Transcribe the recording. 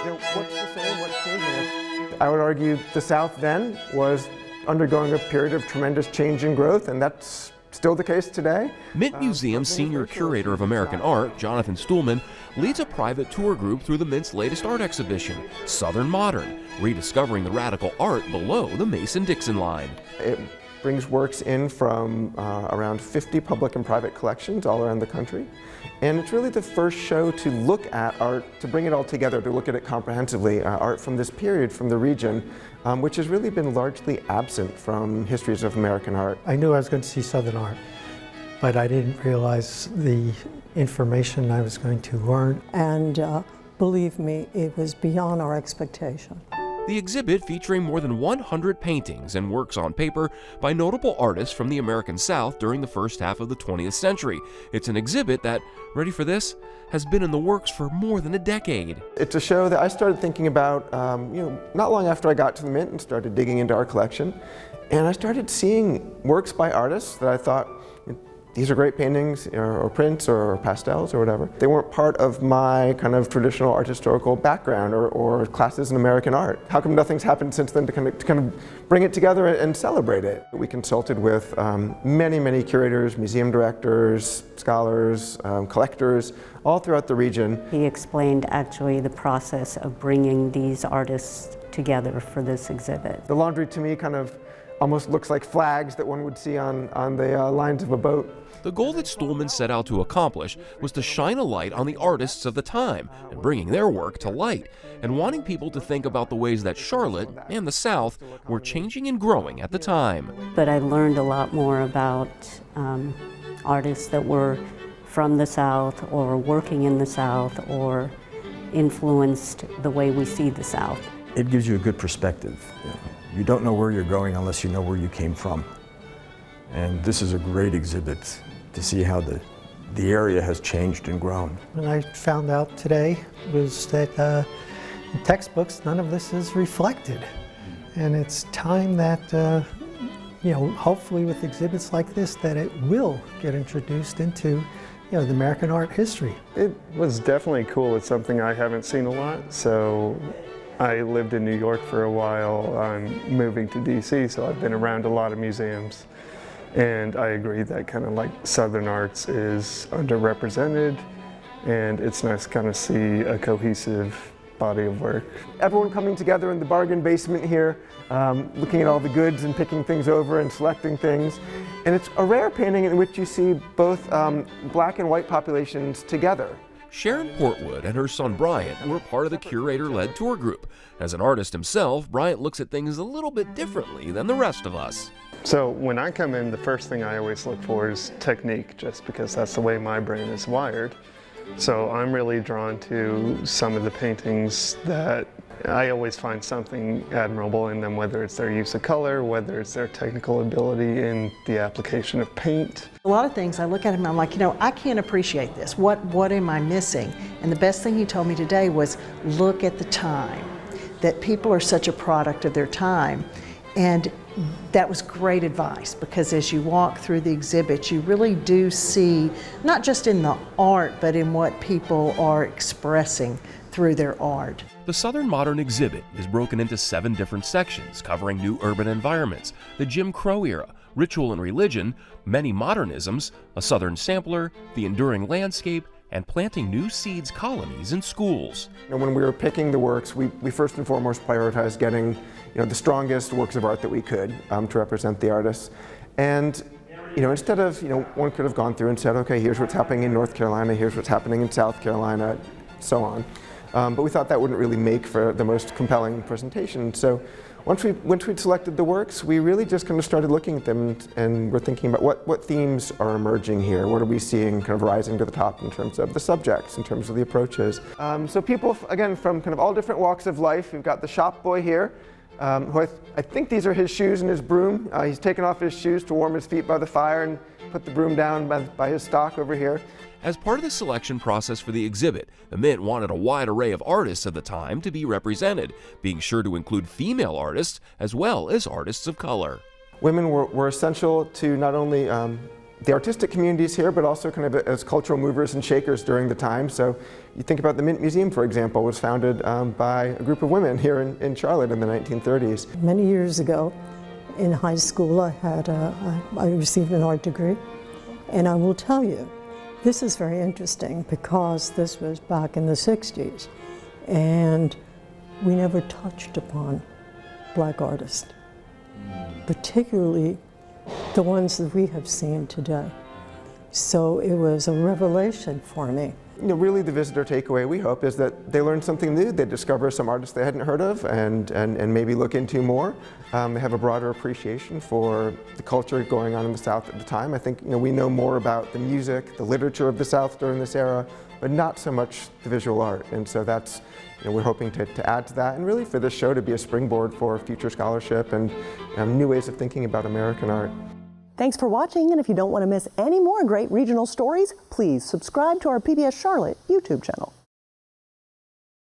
What's the same, what's changing? I would argue the South then was undergoing a period of tremendous change and growth, and that's still the case today. Mint Museum's senior curator of American art, Jonathan Stuhlman, leads a private tour group through the Mint's latest art exhibition, Southern Modern, rediscovering the radical art below the Mason-Dixon line. It brings works in from around 50 public and private collections all around the country. And it's really the first show to look at art, to bring it all together, to look at it comprehensively, art from this period, from the region, which has really been largely absent from histories of American art. I knew I was going to see Southern art, but I didn't realize the information I was going to learn. And believe me, it was beyond our expectation. The exhibit, featuring more than 100 paintings and works on paper by notable artists from the American South during the first half of the 20th century. It's an exhibit that, ready for this, has been in the works for more than a decade. It's a show that I started thinking about not long after I got to the Mint and started digging into our collection. And I started seeing works by artists that I thought, these are great paintings or prints or pastels or whatever. They weren't part of my kind of traditional art historical background or classes in American art. How come nothing's happened since then to kind of bring it together and celebrate it? We consulted with many curators, museum directors, scholars, collectors, all throughout the region. He explained actually the process of bringing these artists together for this exhibit. The laundry to me kind of almost looks like flags that one would see on the lines of a boat. The goal that Stuhlman set out to accomplish was to shine a light on the artists of the time and bringing their work to light, and wanting people to think about the ways that Charlotte and the South were changing and growing at the time. But I learned a lot more about artists that were from the South or working in the South or influenced the way we see the South. It gives you a good perspective. You don't know where you're going unless you know where you came from. And this is a great exhibit to see how the area has changed and grown. What I found out today was that in textbooks, none of this is reflected. And it's time that, hopefully with exhibits like this, that it will get introduced into the American art history. It was definitely cool. It's something I haven't seen a lot. So I lived in New York for a while. I'm moving to DC, so I've been around a lot of museums. And I agree that kind of like Southern arts is underrepresented, and it's nice to kind of see a cohesive body of work. Everyone coming together in the bargain basement here, looking at all the goods and picking things over and selecting things. And it's a rare painting in which you see both black and white populations together. Sharon Portwood and her son Bryant were part of the curator-led tour group. As an artist himself, Bryant looks at things a little bit differently than the rest of us. So when I come in, the first thing I always look for is technique, just because that's the way my brain is wired. So I'm really drawn to some of the paintings that I always find something admirable in them, whether it's their use of color, whether it's their technical ability in the application of paint. A lot of things I look at him and I'm like, I can't appreciate this. What am I missing? And the best thing he told me today was look at the time, that people are such a product of their time. And that was great advice, because as you walk through the exhibit, you really do see, not just in the art, but in what people are expressing through their art. The Southern Modern exhibit is broken into 7 different sections covering new urban environments, the Jim Crow era, ritual and religion, many modernisms, a Southern sampler, the enduring landscape, and planting new seeds colonies in schools. When we were picking the works, we first and foremost prioritized getting the strongest works of art that we could to represent the artists. And instead of, one could have gone through and said, okay, here's what's happening in North Carolina, here's what's happening in South Carolina, so on. But we thought that wouldn't really make for the most compelling presentation. So once we'd selected the works, we really just kind of started looking at them and we're thinking about what themes are emerging here, what are we seeing kind of rising to the top in terms of the subjects, in terms of the approaches. So people, again, from kind of all different walks of life. We've got the shop boy here, who I think these are his shoes and his broom. He's taken off his shoes to warm his feet by the fire and put the broom down by his stock over here. As part of the selection process for the exhibit, the Mint wanted a wide array of artists of the time to be represented, being sure to include female artists as well as artists of color. Women were essential to not only the artistic communities here, but also kind of as cultural movers and shakers during the time. So you think about the Mint Museum, for example, was founded by a group of women here in Charlotte in the 1930s. Many years ago, in high school, I received an art degree, and I will tell you, this is very interesting because this was back in the 60s, and we never touched upon Black artists, particularly the ones that we have seen today. So it was a revelation for me. You know, really the visitor takeaway, we hope, is that they learn something new, they discover some artists they hadn't heard of and maybe look into more. They have a broader appreciation for the culture going on in the South at the time. I think we know more about the music, the literature of the South during this era, but not so much the visual art. And so that's, we're hoping to add to that, and really for this show to be a springboard for future scholarship and new ways of thinking about American art. Thanks for watching, and if you don't want to miss any more great regional stories, please subscribe to our PBS Charlotte YouTube channel.